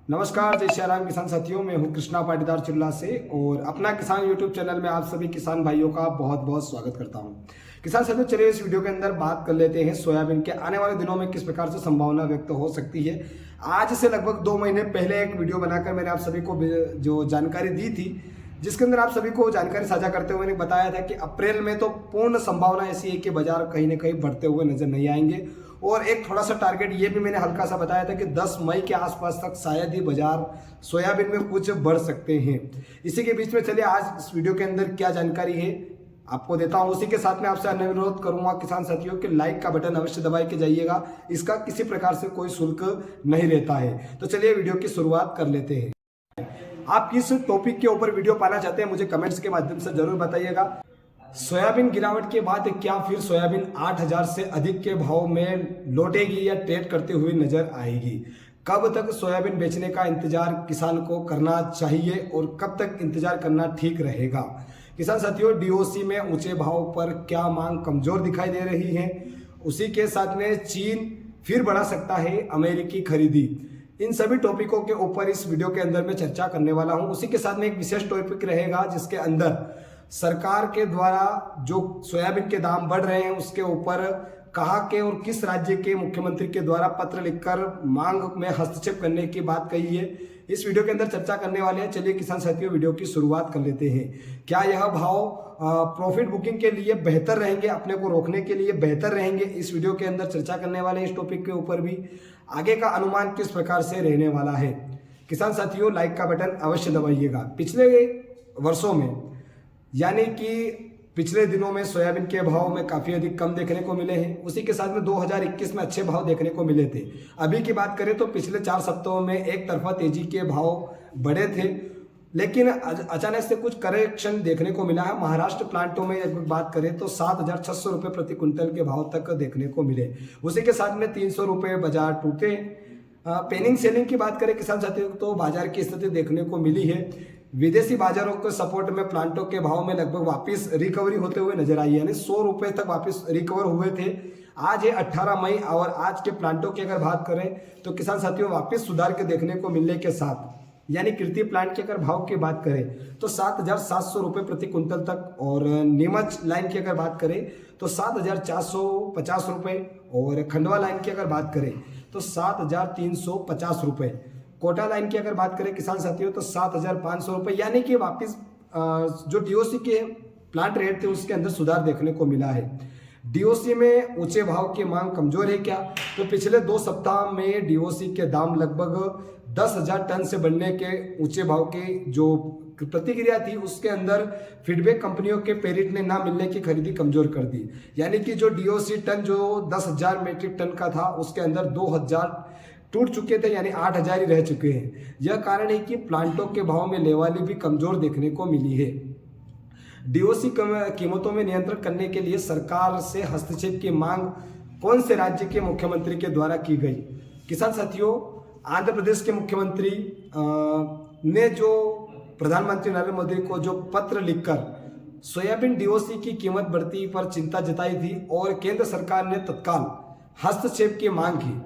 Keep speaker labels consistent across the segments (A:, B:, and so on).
A: नमस्कार, जय श्री राम किसान साथियों। मैं हूं कृष्णा पाटीदार चिल्ला से और अपना किसान यूट्यूब चैनल में आप सभी किसान भाइयों का बहुत बहुत स्वागत करता हूं। किसान साथियों, चलिए इस वीडियो के अंदर बात कर लेते हैं सोयाबीन के आने वाले दिनों में किस प्रकार से संभावना व्यक्त हो सकती है। आज से लगभग 2 महीने पहले एक वीडियो बनाकर मैंने आप सभी को जो जानकारी दी थी, जिसके अंदर आप सभी को जानकारी साझा करते हुए मैंने बताया था कि अप्रैल में तो पूर्ण संभावना ऐसी है कि बाजार कहीं ना कहीं बढ़ते हुए नजर नहीं आएंगे। और एक थोड़ा सा टारगेट ये भी मैंने हल्का सा बताया था कि 10 मई के आसपास तक शायद ही बाजार सोयाबीन में कुछ बढ़ सकते हैं। इसी के बीच में चलिए आज इस वीडियो के अंदर क्या जानकारी है आपको देता हूं। उसी के साथ में आपसे अनुरोध करूंगा किसान साथियों कि लाइक का बटन अवश्य दबाए के जाइएगा। इसका किसी प्रकार से कोई शुल्क नहीं रहता है। तो चलिए वीडियो की शुरुआत कर लेते हैं। आप किस टॉपिक के ऊपर वीडियो पाना चाहते हैं मुझे कमेंट्स के माध्यम से जरूर बताइएगा। सोयाबीन गिरावट के बाद क्या फिर सोयाबीन 8,000 से अधिक के भाव में लौटेगी या ट्रेड करते हुए नजर आएगी? कब तक सोयाबीन बेचने का इंतजार किसान को करना चाहिए और कब तक इंतजार करना ठीक रहेगा? किसान साथियों, डीओसी में ऊंचे भाव पर क्या मांग कमजोर दिखाई दे रही है? उसी के साथ में चीन फिर बढ़ा सकता है अमेरिकी खरीदी। इन सभी टॉपिकों के ऊपर इस वीडियो के अंदर मैं चर्चा करने वाला हूं। उसी के साथ में एक विशेष टॉपिक रहेगा जिसके अंदर सरकार के द्वारा जो सोयाबीन के दाम बढ़ रहे हैं उसके ऊपर कहा के और किस राज्य के मुख्यमंत्री के द्वारा पत्र लिखकर मांग में हस्तक्षेप करने की बात कही है, इस वीडियो के अंदर चर्चा करने वाले हैं। चलिए किसान साथियों, वीडियो की शुरुआत कर लेते हैं। क्या यह भाव प्रॉफिट बुकिंग के लिए बेहतर रहेंगे, अपने को रोकने के लिए बेहतर रहेंगे? इस वीडियो के अंदर चर्चा करने वाले इस टॉपिक के ऊपर भी आगे का अनुमान किस प्रकार से रहने वाला है। किसान साथियों, लाइक का बटन अवश्य दबाइएगा। पिछले वर्षों में यानी कि पिछले दिनों में सोयाबीन के भाव में काफी अधिक कम देखने को मिले हैं। उसी के साथ में 2021 में अच्छे भाव देखने को मिले थे। अभी की बात करें तो पिछले 4 सप्ताहों में एक तरफा तेजी के भाव बढ़े थे, लेकिन अचानक से कुछ करेक्शन देखने को मिला है। महाराष्ट्र प्लांटों में अगर बात करें तो 7,600 रुपये प्रति क्विंटल के भाव तक देखने को मिले। उसी के साथ में 300 रुपये बाजार टूटे। पेनिंग सेलिंग की बात करें किसान साथियों तो बाजार की स्थिति देखने को मिली है। विदेशी बाजारों के सपोर्ट में प्लांटों के भाव में लगभग वापस रिकवरी होते हुए नजर आई, यानी 100 रुपये तक वापस रिकवर हुए थे। आज है 18 मई और आज के प्लांटों की अगर बात करें तो किसान साथियों वापस सुधार के देखने को मिलने के साथ, यानी कीर्ति प्लांट के अगर भाव की बात करें तो 7,700 रुपये प्रति क्विंटल तक, और नीमच लाइन की अगर बात करें तो 7,450 रुपये, और खंडवा लाइन की अगर बात करें तो 7,350 रुपये, कोटा लाइन की अगर बात करें किसान साथियों तो 7,500 रुपये, यानी कि वापस जो डीओसी के प्लांट रेट थे उसके अंदर सुधार देखने को मिला है। डीओसी में ऊंचे भाव की मांग कमजोर है क्या? तो पिछले 2 सप्ताह में डीओसी के दाम लगभग 10,000 टन से बढ़ने के ऊंचे भाव की जो प्रतिक्रिया थी उसके अंदर फीडबैक कंपनियों के पेरिट ने ना मिलने की खरीदी कमजोर कर दी, यानी कि जो डीओसी टन जो 10,000 मीट्रिक टन का था उसके अंदर 2,000 टूट चुके थे, यानी 8,000 ही रह चुके हैं। यह कारण है कि प्लांटों के भाव में लेवाली भी कमजोर देखने को मिली है। डीओसी कीमतों में नियंत्रण करने के लिए सरकार से हस्तक्षेप की मांग कौन से राज्य के मुख्यमंत्री के द्वारा की गई? किसान साथियों, आंध्र प्रदेश के मुख्यमंत्री ने जो प्रधानमंत्री नरेंद्र मोदी को जो पत्र लिखकर सोयाबीन डीओसी की कीमत बढ़ती पर चिंता जताई थी और केंद्र सरकार ने तत्काल हस्तक्षेप की मांग की।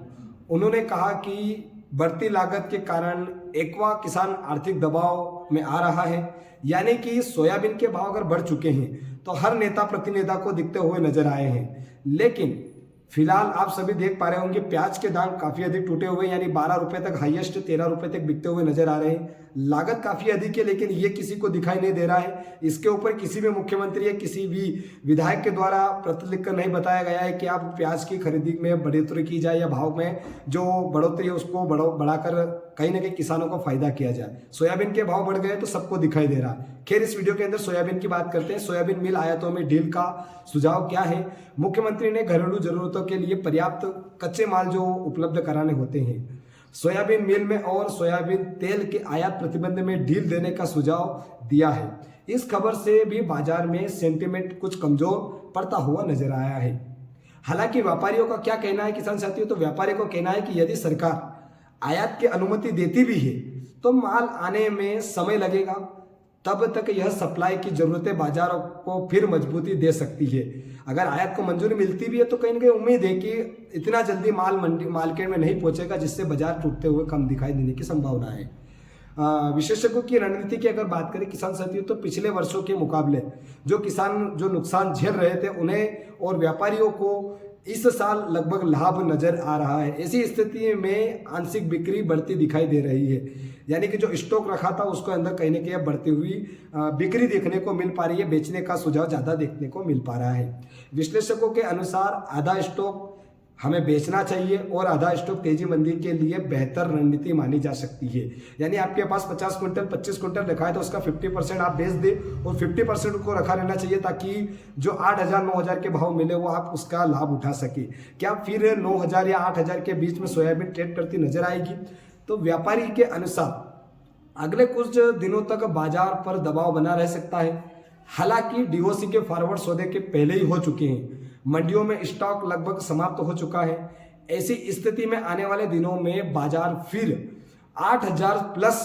A: उन्होंने कहा कि बढ़ती लागत के कारण एक्वा किसान आर्थिक दबाव में आ रहा है, यानी कि सोयाबीन के भाव अगर बढ़ चुके हैं तो हर नेता प्रतिनेता को दिखते हुए नजर आए हैं। लेकिन फिलहाल आप सभी देख पा रहे होंगे प्याज के दाम काफी अधिक टूटे हुए, यानी 12 रुपए तक हाईएस्ट 13 रुपए तक बिकते हुए नजर आ रहे हैं। लागत काफी अधिक है, लेकिन ये किसी को दिखाई नहीं दे रहा है। इसके ऊपर किसी भी मुख्यमंत्री या किसी भी विधायक के द्वारा पत्र लिखकर नहीं बताया गया है कि आप प्याज की खरीदी में बढ़ोतरी की जाए या भाव में जो बढ़ोतरी है उसको बढ़ाकर कहीं ना कहीं किसानों को फायदा किया जाए। सोयाबीन के भाव बढ़ गए तो सबको दिखाई दे रहा है। खैर, इस वीडियो के अंदर सोयाबीन की बात करते हैं। सोयाबीन मिल आयातों में डील का सुझाव क्या है? मुख्यमंत्री ने घरेलू जरूरतों के लिए पर्याप्त कच्चे माल जो उपलब्ध कराने होते हैं, सोयाबीन मिल में और सोयाबीन तेल के आयात प्रतिबंध में ढील देने का सुझाव दिया है। इस खबर से भी बाजार में सेंटीमेंट कुछ कमजोर पड़ता हुआ नजर आया है। हालांकि व्यापारियों का क्या कहना है किसान साथियों? तो व्यापारियों को कहना है कि यदि सरकार आयात की अनुमति देती भी है तो माल आने में समय लगेगा, तब तक यह सप्लाई की जरूरतें बाजार को फिर मजबूती दे सकती है। अगर आयात को मंजूरी मिलती भी है तो कहीं ना कहीं उम्मीद है कि इतना जल्दी माल मंडी मार्केट में नहीं पहुंचेगा, जिससे बाजार टूटते हुए कम दिखाई देने की संभावना है। विशेषज्ञों की रणनीति की अगर बात करें किसान साथियों, तो पिछले वर्षों के मुकाबले जो किसान जो नुकसान झेल रहे थे उन्हें और व्यापारियों को इस साल लगभग लाभ नजर आ रहा है। ऐसी स्थिति में आंशिक बिक्री बढ़ती दिखाई दे रही है, यानी कि जो स्टॉक रखा था उसको अंदर कहीं ना कहीं बढ़ती हुई बिक्री देखने को मिल पा रही है, बेचने का सुझाव ज़्यादा देखने को मिल पा रहा है। विश्लेषकों के अनुसार आधा स्टॉक हमें बेचना चाहिए और आधा स्टॉक तेजी मंदी के लिए बेहतर रणनीति मानी जा सकती है। यानी आपके पास 50 क्विंटल 25 क्विंटल रखा है तो उसका 50% आप बेच दें और 50% को रखा रहना चाहिए, ताकि जो 8,000 9,000 के भाव मिले वो आप उसका लाभ उठा सके। क्या फिर 9,000 या 8,000 के बीच में सोयाबीन ट्रेड करती नजर आएगी? तो व्यापारी के अनुसार अगले कुछ दिनों तक बाजार पर दबाव बना रह सकता है। हालांकि डीओसी के फॉरवर्ड सौदे के पहले ही हो चुके हैं, मंडियों में स्टॉक लगभग समाप्त हो चुका है। ऐसी स्थिति में आने वाले दिनों में बाजार फिर 8,000 प्लस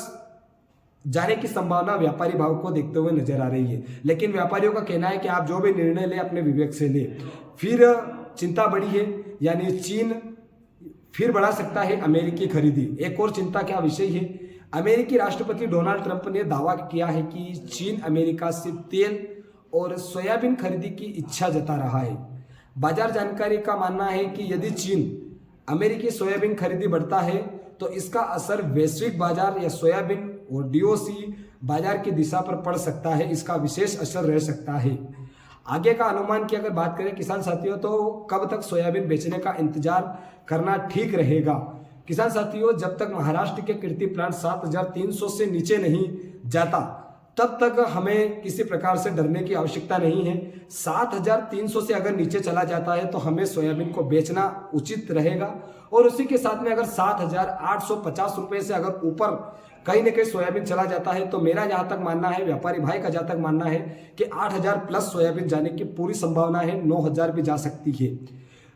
A: जाने की संभावना व्यापारी भाव को देखते हुए नजर आ रही है। लेकिन व्यापारियों का कहना है कि आप जो भी निर्णय ले अपने विवेक से ले। फिर चिंता बढ़ी है, यानी चीन फिर बढ़ा सकता है अमेरिकी खरीदी। एक और चिंता क्या विषय है, अमेरिकी राष्ट्रपति डोनाल्ड ट्रंप ने दावा किया है कि चीन अमेरिका से तेल और सोयाबीन खरीदी की इच्छा जता रहा है। बाजार जानकारी का मानना है कि यदि चीन अमेरिकी सोयाबीन खरीदी बढ़ता है तो इसका असर वैश्विक बाजार या सोयाबीन और डीओसी बाजार की दिशा पर पड़ सकता है, इसका विशेष असर रह सकता है। आगे का अनुमान की अगर बात करें किसान साथियों, तो कब तक सोयाबीन बेचने का इंतजार करना ठीक रहेगा? किसान साथियों, जब तक महाराष्ट्र के कीर्ति प्लांट 7,300 से नीचे नहीं जाता तब तक हमें किसी प्रकार से डरने की आवश्यकता नहीं है। 7,300 से अगर नीचे चला जाता है तो हमें सोयाबीन को बेचना उचित रहेगा, और उसी के साथ में अगर 7,850 रुपये से अगर ऊपर कहीं ना कहीं सोयाबीन चला जाता है तो मेरा जहाँ तक मानना है, व्यापारी भाई का जहाँ तक मानना है कि 8,000 प्लस सोयाबीन जाने की पूरी संभावना है, 9,000 भी जा सकती है।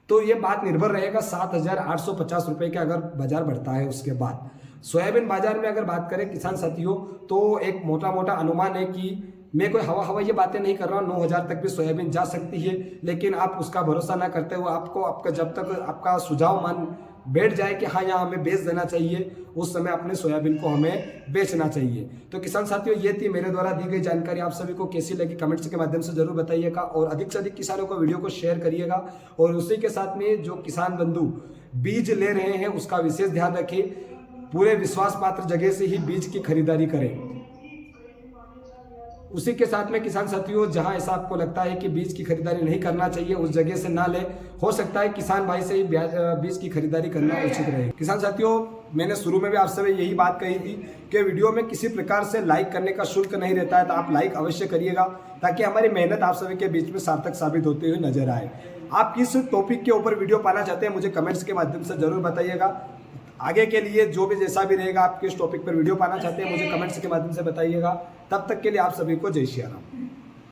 A: तो ये बात निर्भर रहेगा 7,850 रुपये का अगर बाजार बढ़ता है। उसके बाद सोयाबीन बाजार में अगर बात करें किसान साथियों, तो एक मोटा मोटा अनुमान है कि मैं कोई हवा ये बातें नहीं कर रहा हूँ, 9,000 तक भी सोयाबीन जा सकती है। लेकिन आप उसका भरोसा ना करते हुए आपका जब तक आपका सुझाव मान बैठ जाए कि हाँ यहाँ हमें बेच देना चाहिए, उस समय अपने सोयाबीन को हमें बेचना चाहिए। तो किसान साथियों, ये थी मेरे द्वारा दी गई जानकारी। आप सभी को कैसी लगी कमेंट्स के माध्यम से जरूर बताइएगा, और अधिक से अधिक किसानों को वीडियो को शेयर करिएगा। और उसी के साथ में जो किसान बंधु बीज ले रहे हैं उसका विशेष ध्यान रखें, पूरे विश्वास पात्र जगह से ही बीज की खरीदारी करें। उसी के साथ में किसान साथियों, जहां ऐसा आपको लगता है कि बीज की खरीदारी नहीं करना चाहिए उस जगह से ना ले, हो सकता है किसान भाई से ही बीज की खरीदारी करना उचित रहे। किसान साथियों, मैंने शुरू में भी आपसे यही बात कही थी कि वीडियो में किसी प्रकार से लाइक करने का शुल्क नहीं रहता है, तो आप लाइक अवश्य करिएगा ताकि हमारी मेहनत आप सभी के बीच में सार्थक साबित होते हुए नजर आए। आप किस टॉपिक के ऊपर वीडियो पाना चाहते हैं मुझे कमेंट्स के माध्यम से जरूर बताइएगा। आगे के लिए जो भी जैसा भी रहेगा, आप किस टॉपिक पर वीडियो पाना चाहते हैं मुझे कमेंट्स के माध्यम से बताइएगा। तब तक के लिए आप सभी को जय श्री राम।